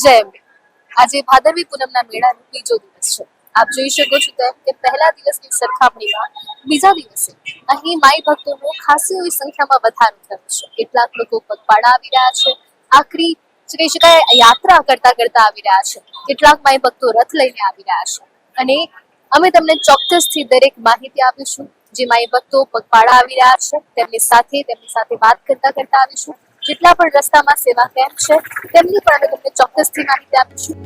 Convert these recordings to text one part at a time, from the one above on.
જય અંબે. આજે ભાદરવી પૂનમના મેળાનો ત્રીજો દિવસ છે. આપ જોઈ શકો છો તેમ કે પહેલા દિવસની સરખામણીમાં બીજા દિવસે અહીં માઈ ભક્તોનો ખાસી એવી સંખ્યામાં વધારો થયો છે. કેટલાક લોકો પગપાળા આવી રહ્યા છે, આખરી કહી શકાય યાત્રા કરતા આવી રહ્યા છે. કેટલાક માઈ ભક્તો રથ લઈને આવી રહ્યા છે અને અમે તમને ચોક્કસથી દરેક માહિતી આપીશું. જે માઈ ભક્તો પગપાળા આવી રહ્યા છે તેમની સાથે વાત કરતા આવીશું. જેટલા પણ રસ્તામાં સેવા કેમ્પ છે તેમની પણ અમે તમને ચોક્કસથી માહિતી આપીશું.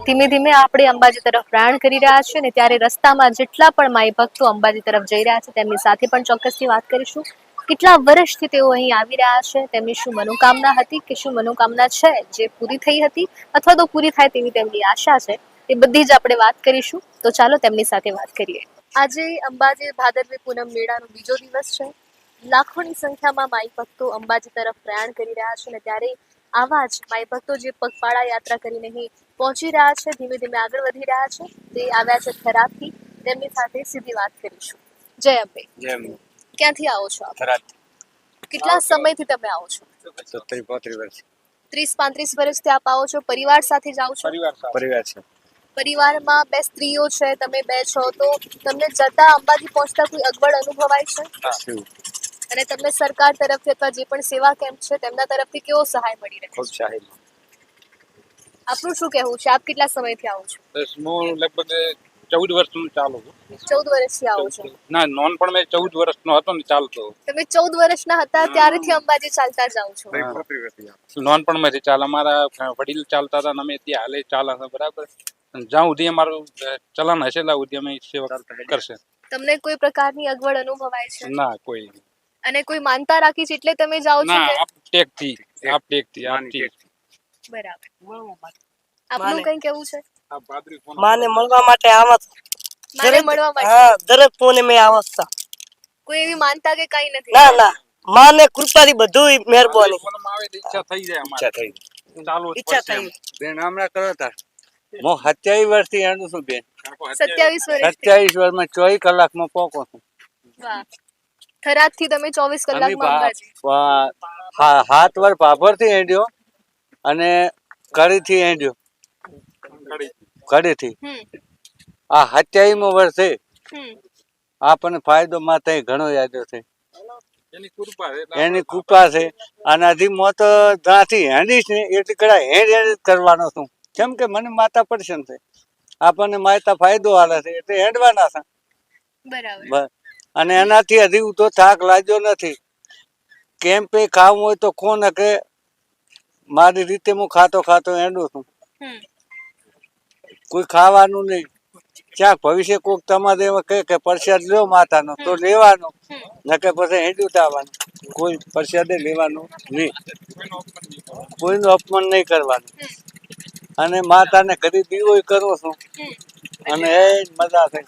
ધીમે ધીમે આપણે અંબાજી તરફ પ્રયાણ કરી રહ્યા છીએ ને ત્યારે રસ્તામાં જેટલા પણ માઈ ભક્તો અંબાજી તરફ જઈ રહ્યા છે તેમની સાથે પણ ચોક્કસથી વાત કરીશું. કેટલા વર્ષથી તેઓ અહીં આવી રહ્યા છે, તેમની શું મનોકામના હતી કે શું મનોકામના છે જે પૂરી થઈ હતી અથવા તો પૂરી થાય તેવી તેમની આશા છે, એ બધી જ આપણે વાત કરીશું. તો ચાલો તેમની સાથે વાત કરીએ. આજે અંબાજી ભાદરવી પૂનમ મેળાનો બીજો દિવસ છે. લાખોની સંખ્યામાં માઈ ભક્તો અંબાજી તરફ પ્રયાણ કરી રહ્યા છે અને ત્યારે આવા જ માઈ ભક્તો જે પગપાળા યાત્રા કરીને અહીં પહોંચી રહ્યા છે, ધીમે ધીમે આગળ વધી રહ્યા છે, તે આવ્યા છે થરાદથી. તેમની સાથે સીધી વાત કરીશું. જય અંબે. જય અંબે. ક્યાંથી આવો છો આપ? થરાદ. કેટલા સમયથી તમે આવો છો? 30-35 વર્ષ. 30-35 વર્ષથી આપ આવો છો. પરિવાર સાથે જાઓ છો? પરિવાર છે. પરિવારમાં બે સ્ત્રીઓ છે, તમે બે છો, તો તમને જતા અંબાજી પહોંચતા કોઈ અગવડ અનુભવાય છે? અને તમને સરકાર તરફથી અથવા જે પણ સેવા કેમ્પ છે તેમના તરફથી કેવો સહાય મળી રહ્યો ખૂબ છે? સહાય. આપનું શું કહેવું છે? આપ કેટલા સમયથી આવો છો? હું લગભગ 14 વર્ષનું ચાલુ છું. 14 વર્ષથી આવો છો. ના, નોનપણ મેં 14 વર્ષનો હતો ને ચાલતો. તમે 14 વર્ષના હતા ત્યારથી અંબાજી ચાલતા જાઓ છો? નોનપણમાંથી ચાલે. અમારા વડીલ ચાલતા હતા ને અમે ત્યાં હાલે ચાલે છે, બરાબર. જ્યાં સુધી અમારું ચલણ હશે ત્યાં સુધી અમે સેવા કરશે. તમને કોઈ પ્રકારની અગવડ અનુભવાય છે? ના, કોઈ અને કોઈ માનતા રાખી છે એટલે તમે જાઓ છો ના. કે? આપટેકથી. બરાબર. આપનું કઈ કેવું છે? માને મળવા માટે આવત. માને મળવા માટે? હા, દરેક પૂનમે આવત છે. કોઈ એવી માનતા કે કઈ નથી? ના ના, માને કૃપાથી બધું મહેરબાની. ઈચ્છા થઈ જાય ઈચ્છા થઈ. ચાલુ જ ઈચ્છા પડશે થઈ. બેન હમણાં કરો તાર. હું 27 વર્ષથી હેડું છું બેન. 27 વર્ષ. 27 વર્ષમાં 24 કલાકમાં પહોંચો છું. વાહ. થરાદથી તમે 24 કલાકમાં અંબાજી? 7 વાર ભાભરથી હેડ્યો અને કડીથી હેડ્યો. કડીથી આ 27મો વર્ષ છે. આપણને ફાયદો માથે ઘણો યાદ છે. એની કૃપા છે. અને હજી મોત ત્યાંથી હેડીશ ને એટલી કડા હેડ કરવાનો છું. કેમ કે મને માતા પડશે છે, આપણને માતા ફાયદો હાલે છે એટલે હેડવાના છે. બરાબર. અને એનાથી હજી ઉઠો થાક લાગ્યો નથી. કેમ્પે ખાવું હોય તો કોને કે મારી રીતે હું ખાતો હેડું છું. કોઈ ખાવાનું નહીં. ક્યાંક ભવિષ્ય કોઈક તમારે એવા કહે કે પ્રસાદ લ્યો માતાનો તો લેવાનો, નકે પછી હેડ્યું આવવાનું. કોઈ પ્રસાદે લેવાનું નહીં, કોઈનું અપમાન નહીં કરવાનું. અને માતાને ઘડી દીવો કરવો છું અને એ જ મજા છે.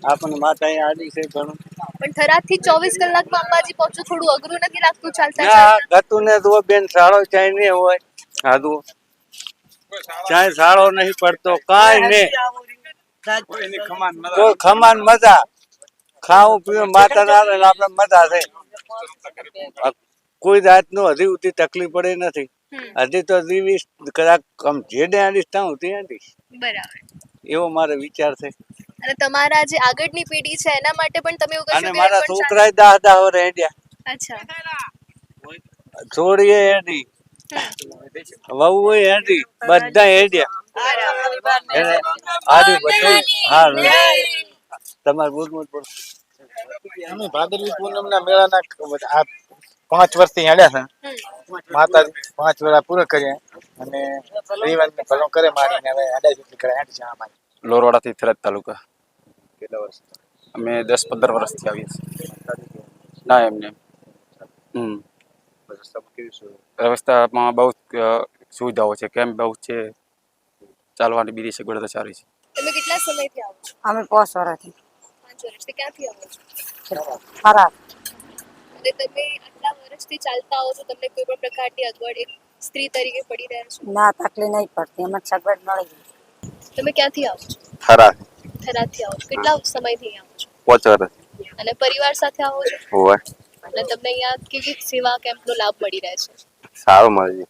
આપણને માતા અહીંયા આડી છે ઘણું. પણ થરાદથી 24 કલાકમાં અંબાજી પહોંચવું થોડું અઘરું નથી લાગતું ચાલતા ના, ચાલતા? ગતું ને તો બેન સાળો ચાય નહીં હોય. હાદું ચાય સાળો નહીં પડતો કાંઈ નહીં. કોઈ ખમાન મજા ખાવું પીવું માતા ના આપણે મજા છે. કોઈ જાતનું હજી ઉઠી તકલીફ પડે નથી. હજી તો જીવીશ કદાચ જેડે આડીશ ત્યાં સુધી આડીશ. બરાબર. એવો મારો વિચાર છે. અને તમારા જે આગળની પેઢી છે એના માટે પણ તમે એવું અને કશું મારા છોકરા 10 વર્ષ હેડ્યા. અચ્છા. છોડીએ હેડી, વહુ હેડી, બધા હેડ્યા. એને આડી બધું હા. તમારે બોલ. અમે ભાદરવી પૂનમના મેળાના 5 વર્ષથી હેડ્યા છે. માતાજી 5 વર્ષ પૂરા કર્યા અને પરિવારને ભલો કરે મારીને હવે હેડા જેટલી કરે હેડ છે અમારી. લોરવાડાથી થરાદ તાલુકા. કેટલા વર્ષ? અમે 10-15 વર્ષથી આવીએ છીએ. ના એમને વ્યવસ્થામાં બહુ સુવિધાઓ છે, કેમ્પ બહુ છે, ચાલવાની બીજી સગવડતા સારી છે. તમે કેટલા સમયથી આવો છો? અમે 5 વર્ષથી. 5 વર્ષથી. ક્યાંથી આવો છો? ખરાબ. અને તમે આટલા વર્ષથી ચાલતા આવો છો, તમને કોઈ પણ પ્રકારની અગવડ એક સ્ત્રી તરીકે પડી રહ્યા છે? ના, તકલીફ નહીં પડતી, અમે સગવડ મળી. તમે ક્યાંથી આવો છો? થરાદથી થરાદથી આવો છો. કેટલા સમયથી આવો છો? 5 વર્ષ. અને પરિવાર સાથે આવો છો? હોય અને તમને અહીંયા કેવી સેવા કેમ્પનો લાભ મળી રહે છે? સારું મળે છે.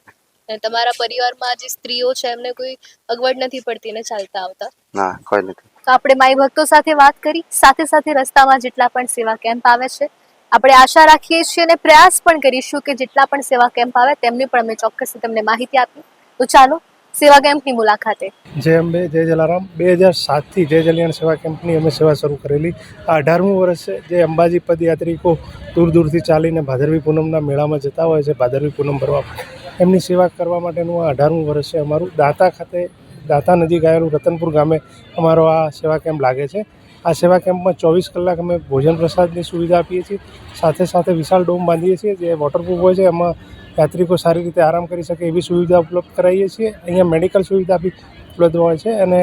અને તમારા પરિવારમાં જે સ્ત્રીઓ છે એમને કોઈ અગવડ નથી પડતી ને ચાલતા આવતા? ના, કોઈ નથી. તો આપણે માઈ ભક્તો સાથે વાત કરી, સાથે સાથે રસ્તામાં જેટલા પણ સેવા કેમ્પ આવે છે આપણે આશા રાખીએ છીએ અને પ્રયાસ પણ કરીશું કે જેટલા પણ સેવા કેમ્પ આવે તેમની પણ અમે ચોક્કસ તમને માહિતી આપી. તો ચાલો સેવા કેમ્પની મુલાકાતે. જય અંબે, જય જલારામ. 2007થી જય જલિયાણ સેવા કેમ્પની અમે સેવા શરૂ કરેલી. આ 18મું વર્ષ છે. જે અંબાજી પદયાત્રિકો દૂર દૂરથી ચાલીને ભાદરવી પૂનમના મેળામાં જતા હોય છે, ભાદરવી પૂનમ ભરવા, એમની સેવા કરવા માટેનું આ 18મું વર્ષ છે અમારું. દાંતા ખાતે, દાંતા નજીક આવેલું રતનપુર ગામે અમારો આ સેવા કેમ્પ લાગે છે. આ સેવા કેમ્પમાં 24 કલાક અમે ભોજન પ્રસાદની સુવિધા આપીએ છીએ. સાથે સાથે વિશાળ ડોમ બાંધીએ છીએ જે વોટરપ્રૂફ હોય છે. એમાં યાત્રિકો સારી રીતે આરામ કરી શકે એવી સુવિધા ઉપલબ્ધ કરાવીએ છીએ. અહીંયા મેડિકલ સુવિધા બી ઉપલબ્ધ હોય છે અને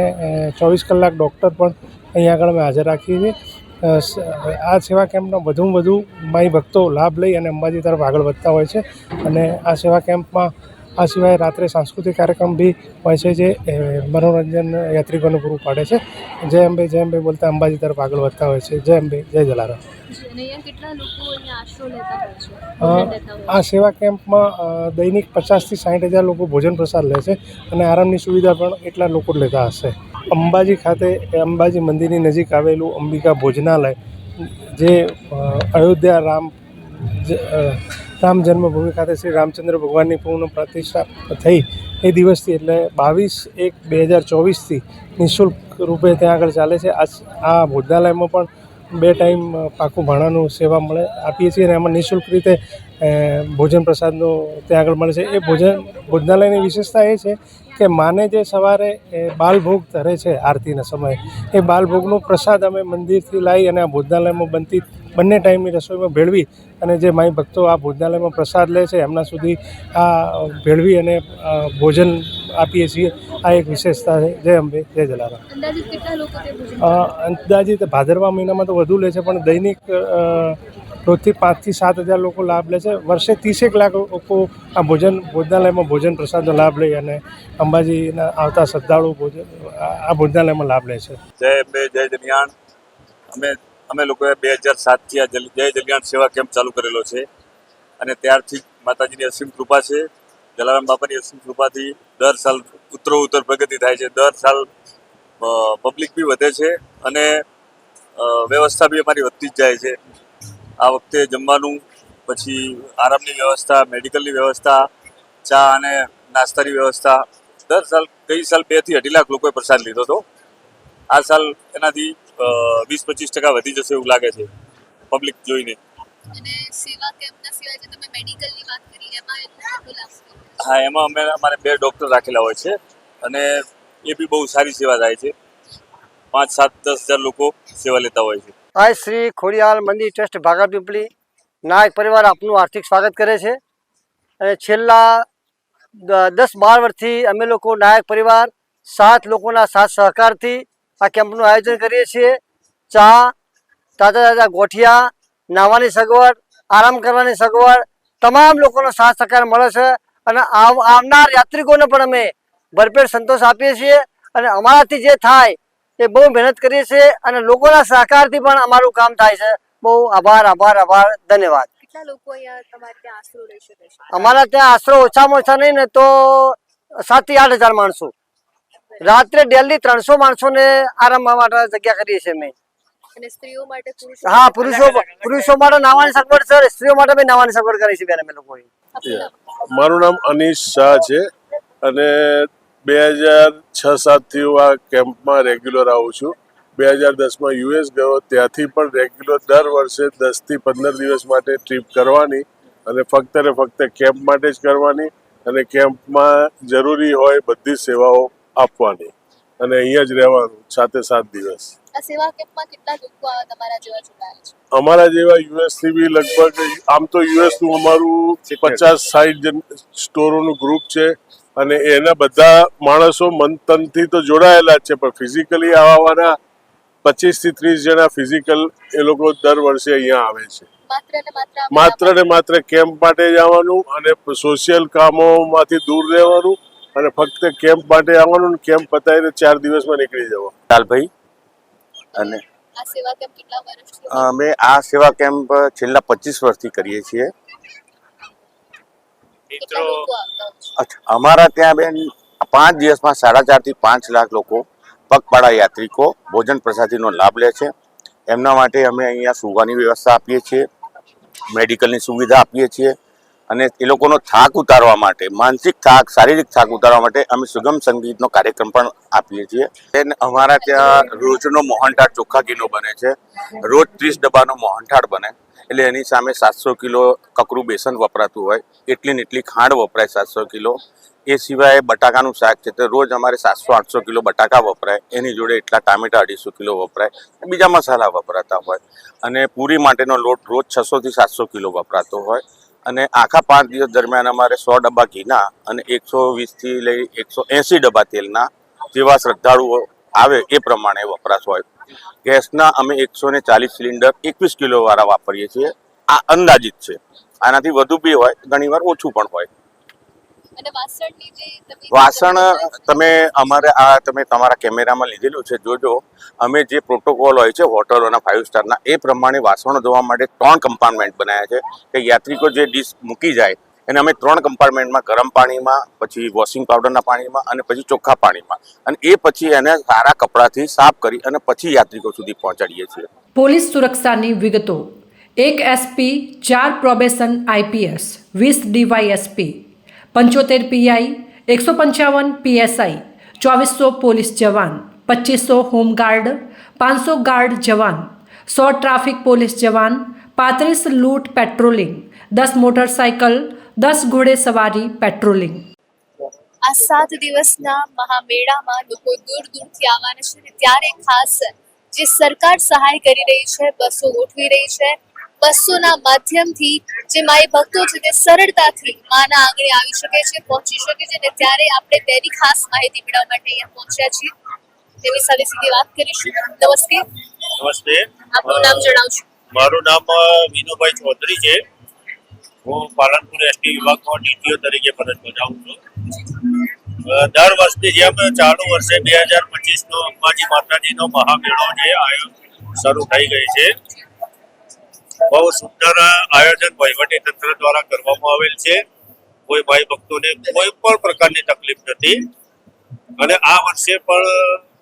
24 કલાક ડૉક્ટર પણ અહીંયા આગળ અમે હાજર રાખીએ છીએ. આ સેવા કેમ્પનો વધુમાં વધુ માઈ ભક્તો લાભ લઈ અને અંબાજી તરફ આગળ વધતા હોય છે. અને આ સેવા કેમ્પમાં આ સિવાય રાત્રે સાંસ્કૃતિક કાર્યક્રમ બી હોય છે જે મનોરંજન યાત્રિકોને પૂરું પાડે છે. જય અંબે બોલતા અંબાજી તરફ આગળ વધતા હોય છે. જય અંબે, જય જલારામ. આ સેવા કેમ્પમાં દૈનિક 50,000 થી 60,000 લોકો ભોજન પ્રસાદ લે છે અને આરામની સુવિધા પણ એટલા લોકો લેતા હશે. અંબાજી ખાતે અંબાજી મંદિરની નજીક આવેલું અંબિકા ભોજનાલય જે અયોધ્યા રામ જન્મભૂમિ ખાતે શ્રી રામચંદ્ર ભગવાનની પૂર્ણ પ્રતિષ્ઠા થઈ એ દિવસથી એટલે 22/1/2024થી નિઃશુલ્ક રૂપે ત્યાં આગળ ચાલે છે. આ ભોજનાલયમાં પણ 2 ટાઈમ પાકું ભાણાનું સેવા આપીએ છીએ અને એમાં નિઃશુલ્ક રીતે ભોજન પ્રસાદનો ત્યાં આગળ મળે છે. એ ભોજનાલયની વિશેષતા એ છે કે માને જે સવારે બાલભોગ ધરે છે આરતીના સમયે, એ બાલભોગનો પ્રસાદ અમે મંદિરથી લાવી અને આ ભોજનાલયમાં બનતી બંને ટાઈમની રસોઈમાં ભેળવી અને જે માઈ ભક્તો આ ભોજનાલયમાં પ્રસાદ લે છે એમના સુધી આ ભેળવી અને ભોજન આપીએ છીએ. આ એક વિશેષતા છે. જય અંબે, જય જલારામ. અંદાજિત ભાદરવા મહિનામાં તો વધુ લે છે પણ દૈનિક રોજથી 5,000 થી 7,000 લોકો લાભ લે છે. વર્ષે 30 લાખ લોકો આ ભોજનાલયમાં ભોજન પ્રસાદનો લાભ લઈ અને અંબાજીના આવતા શ્રદ્ધાળુ આ ભોજનાલયમાં લાભ લે છે. જય અંબે, જય જલિયાણ. અમે લોકોએ 2007થી આ જય જલિયાણ સેવા કેમ્પ ચાલુ કરેલો છે અને ત્યારથી માતાજીની અસીમ કૃપા છે, જલારામ બાપાની અસીમ કૃપાથી દર સાલ ઉત્તરોત્તર પ્રગતિ થાય છે. દર સાલ પબ્લિક બી વધે છે અને વ્યવસ્થા બી અમારી વધતી જ જાય છે. આ વખતે જમવાનું, પછી આરામની વ્યવસ્થા, મેડિકલની વ્યવસ્થા, ચા અને નાસ્તાની વ્યવસ્થા. દર સાલ ગઈ સાલ 2 થી 2.5 લાખ લોકોએ પ્રસાદ લીધો હતો. આ સાલ એનાથી 20-25% વધી જશે એવું લાગે છે પબ્લિક જોઈને. હા, એમાં અમારે 2 ડૉક્ટર રાખેલા હોય છે અને એ બી બહુ સારી સેવા થાય છે. 5-7-10 હજાર લોકો સેવા લેતા હોય છે. આ શ્રી ખોડિયાર મંદિર ટ્રસ્ટ ભાગા પીપળી નાયક પરિવાર આપનું હાર્દિક સ્વાગત કરે છે. અને છેલ્લા 10-12 વર્ષથી અમે લોકો નાયક પરિવાર 7 લોકોના સાથ સહકારથી આ કેમ્પનું આયોજન કરીએ છીએ. ચા, તાજા ગોઠિયા, નાહવાની સગવડ, આરામ કરવાની સગવડ, તમામ લોકોનો સાથ સહકાર મળે છે અને આવનાર યાત્રિકોને પણ અમે ભરપેટ સંતોષ આપીએ છીએ. અને અમારાથી જે થાય એ બહુ મહેનત કરીએ છીએ અને લોકોના સહકારથી પણ અમારું કામ થાય છે. બહુ આભાર, ધન્યવાદ. અમારા ત્યાં આશરો ઓછામાં ઓછા નહીં ને તો 7 થી 8 હજાર માણસો. રાત્રે ડેલી 300 માણસોને આરામવા માટે જગ્યા કરીએ છીએ અમે. હા, પુરુષો માટે નાવાની સગવડ છે, સ્ત્રીઓ માટે બી નાવાની સગવડ કરી છે અમે લોકોએ. મારું નામ અનીશ શાહ છે અને 2006-07 થી હું આ કેમ્પમાં રેગ્યુલર આવું છું. 2010માં US ગયો, ત્યાંથી પણ રેગ્યુલર દર વર્ષે 10 થી 15 દિવસ માટે ટ્રીપ કરવાની અને ફક્ત ને ફક્ત કેમ્પ માટે જ કરવાની અને કેમ્પમાં જરૂરી હોય બધી સેવાઓ આપવાની અને અહીંયા જ રહેવાનું 7 દિવસ. અમારા જેવા US થી બી લગભગ, આમ તો US નું અમારું 50-60 સ્ટોરોનું ગ્રુપ છે અને એના બધા માણસો મનતનથી તો જોડાયેલા જ છે પણ ફિઝિકલી આવવાના 25 થી 30 જણા ફિઝિકલ એ લોકો દર વર્ષે અહીંયા આવે છે. માત્ર ને માત્ર કેમ્પ માટે જ આવવાનું અને સોશિયલ કામોમાંથી દૂર રહેવાનું અને ફક્ત કેમ્પ માટે આવવાનું. કેમ્પ પતાવીને 4 દિવસમાં નીકળી જવાનું. લાલભાઈ અને આ સેવા કેમ્પ કેટલા વર્ષથી અમે આ સેવા કેમ્પ છેલ્લા 25 વર્ષથી કરીએ છીએ. કેટલા લોકો આવતા હોય છે? અચ્છા, અમારા ત્યાં બેન 5 દિવસમાં 4.5 થી 5 લાખ લોકો પગપાળા યાત્રિકો ભોજન પ્રસાદીનો લાભ લે છે. એમના માટે અમે અહીંયા સુવાની વ્યવસ્થા આપીએ છીએ, મેડિકલની સુવિધા આપીએ છીએ અને એ લોકોનો થાક ઉતારવા માટે, માનસિક થાક, શારીરિક થાક ઉતારવા માટે અમે સુગમ સંગીતનો કાર્યક્રમ પણ આપીએ છીએ. અમારા ત્યાં રોજનો મોહનથાળ ચોખ્ખા ઘીનો બને છે. રોજ 30 ડબ્બાનો મોહનથાળ બને, એટલે એની સામે 700 કિલો કકરું બેસન વપરાતું હોય, એટલી ને એટલી ખાંડ વપરાય 700 કિલો. એ સિવાય બટાકાનું શાક છે તો રોજ અમારે 700-800 કિલો બટાકા વપરાય, એની જોડે એટલા ટામેટા 250 કિલો વપરાય, બીજા મસાલા વપરાતા હોય. અને પૂરી માટેનો લોટ રોજ 600 થી 700 કિલો વપરાતો હોય. અને આખા 5 દિવસ દરમિયાન અમારે 100 ડબ્બા ઘીના અને 120 થી લઈ 180 ડબ્બા તેલના, જેવા શ્રદ્ધાળુઓ આવે એ પ્રમાણે વપરાશ હોય. ગેસના અમે 140 સિલિન્ડર 21 કિલો વાળા વાપરીએ છીએ. આ અંદાજિત છે, આનાથી વધુ બી હોય, ઘણીવાર ઓછું પણ હોય. અને વાસણની જે વાસણ તમે અમારે આ તમે તમારા કેમેરામાં લીધેલું છે, જોજો. અમે જે પ્રોટોકોલ હોય છે હોટલોના 5 સ્ટારના, એ પ્રમાણે વાસણો ધોવા માટે 3 કમ્પાર્ટમેન્ટ બનાવ્યા છે કે યાત્રિકો જે ડીશ મૂકી જાય એને અમે 3 કમ્પાર્ટમેન્ટમાં, ગરમ પાણીમાં, પછી વોશિંગ પાવડરના પાણીમાં અને પછી ચોખ્ખા પાણીમાં, અને એ પછી એને સારા કપડાથી સાફ કરી અને પછી યાત્રિકો સુધી પહોંચાડીએ છીએ. પોલીસ સુરક્ષાની વિગતો: 1 SP, 4 probation IPS, 20 DYSP, 75 PI, 155 PSI, 2400 police જવાન, 2500 હોમગાર્ડ, 500 ગાર્ડ જવાન, 100 ટ્રાફિક પોલીસ જવાન, 35 લૂંટ પેટ્રોલિંગ, 10 મોટરસાયકલ, 10 ઘોડે સવારી પેટ્રોલિંગ. આ 7 દિવસના મહામેળામાં લોકો દૂર દૂરથી આવવાના છે અને ત્યારે ખાસ જે સરકાર સહાય કરી રહી છે, બસો ગોઠવી રહી છે, બસોના માધ્યમથી જે માઈ ભક્તો છે તે સરળતાથી માના આંગણે આવી શકે છે, પહોંચી શકે છે. અને ત્યારે આપણે તેની ખાસ માહિતી મેળવવા માટે અહીંયા પહોંચ્યા છીએ. તેની સાથે સીધી વાત કરીશું. નમસ્તે. નમસ્તે. આપનું નામ જણાવશો? મારું નામ વિનુભાઈ ચૌધરી છે. હું પાલનપુર એસટી વિભાગમાં DTO તરીકે ફરજ બજાવું છું. દર વર્ષની જેમ ચાલુ વર્ષે 2025નો અંબાજી માતાજીનો મહામેળો જે શરૂ થઈ ગઈ છે. બહુ સુંદર આયોજન વહીવટી તંત્ર દ્વારા કરવામાં આવેલ છે. કોઈ ભાઈ ભક્તોને કોઈ પણ પ્રકારની તકલીફ નથી. અને આ વર્ષે પણ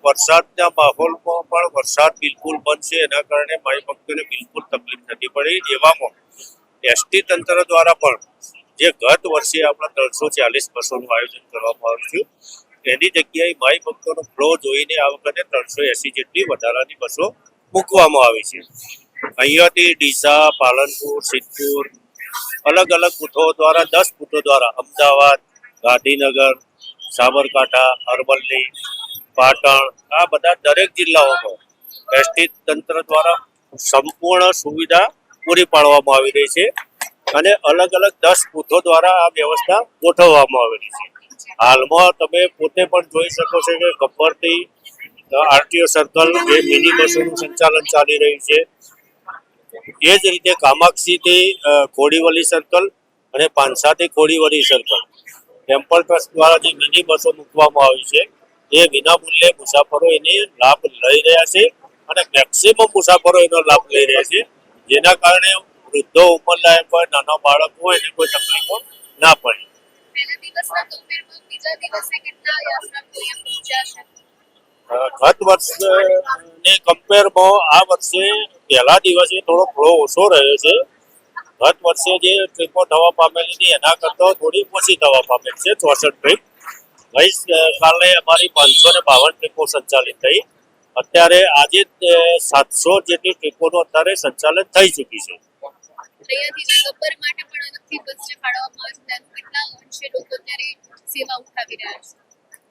વરસાદના માહોલમાં પણ વરસાદ બિલકુલ બંધ છે, એના કારણે ભાઈ ભક્તોને બિલકુલ તકલીફ નથી પડી. એવામાં એસટી તંત્ર દ્વારા પણ જે ગત વર્ષે આપણા 340 બસોનું આયોજન કરવામાં આવ્યું છે, એની જગ્યાએ ભાઈ ભક્તોનો ફ્લો જોઈને આ વખતે 380 જેટલી વધારાની બસો મૂકવામાં આવી છે. અહીંયાથી ડીસા, પાલનપુર, સિદ્ધપુર, અલગ અલગ બૂથો દ્વારા 10 બૂથો દ્વારા અમદાવાદ, ગાંધીનગર, સાબરકાંઠા, અરવલ્લી, પાટણ, આ બધા દરેક જિલ્લાઓમાં એસટી તંત્ર દ્વારા સંપૂર્ણ સુવિધા પૂરી પાડવામાં આવી રહી છે. અને અલગ અલગ 10 બૂથો દ્વારા આ વ્યવસ્થા ગોઠવવામાં આવેલી છે. હાલમાં તમે પોતે પણ જોઈ શકો છો કે ગબ્બરથી RTO સર્કલ એ મિની બસોનું સંચાલન ચાલી રહ્યું છે. એ જ રીતે કામાક્ષીથી ખોડીવલી સર્કલ અને પાંસાથી ખોડીવલી સર્કલ ટેમ્પલ ટ્રસ્ટ દ્વારા જે મિની બસો મૂકવામાં આવી છે, એ વિનામૂલ્યે મુસાફરો એની લાભ લઈ રહ્યા છે અને મેક્સિમમ મુસાફરો એનો લાભ લઈ રહ્યા છે, જેના કારણે વૃદ્ધો, ઉંમરલાયક હોય, નાના બાળકો હોય એને કોઈ તકલીફો ના પડે. ગત વર્ષની કમ્પેરમાં આ વર્ષે પહેલા દિવસે થોડો ફ્લો ઓછો રહ્યો છે. ગત વર્ષે જે ટ્રીપો થવા પામેલી હતી એના કરતાં થોડી ઓછી થવા પામેલી છે, 64 ટ્રીપ. ગઈકાલે અમારી 552 ટ્રીપો સંચાલિત થઈ. અત્યારે આજે 700 જેટલી ટ્રીપોનું અત્યારે સંચાલન થઈ ચૂકી છે.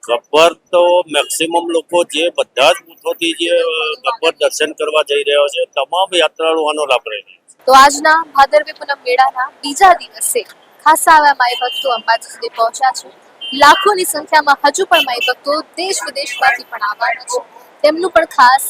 ગબ્બર તો મેક્સિમમ લોકો જે બધા જ બૂથોથી જે ગબ્બર દર્શન કરવા જઈ રહ્યા છે, તમામ યાત્રાળુઓનો લાભ રહે છે. તો આજના ભાદરવી પૂનમ મેળાના બીજા દિવસે ખાસ આવા માઈ ભક્તો અંબાજી સુધી પહોંચ્યા છે. લાખોની સંખ્યામાં હજુ પણ માઈ ભક્તો દેશ વિદેશમાંથી પણ આવવાના છે. તેમનું પણ ખાસ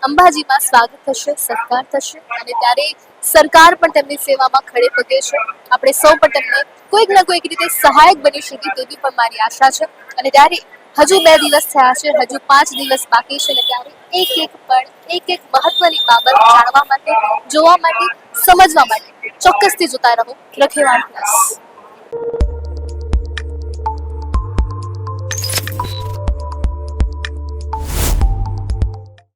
અંબાજીમાં સ્વાગત થશે, સત્કાર થશે અને ત્યારે સરકાર પણ તેમની સેવામાં ખડે પગે છે. આપણે સૌ પણ તેમને કોઈક ના કોઈક રીતે સહાયક બની શકે તેવી પણ મારી આશા છે. અને ત્યારે હજુ 2 દિવસ થયા છે, હજુ 5 દિવસ બાકી છે અને ત્યારે એક એક પળ, એક એક મહત્વની બાબત જાણવા માટે, જોવા માટે, સમજવા માટે ચોક્કસથી જોતા રહો રખેવાળ પ્લસ.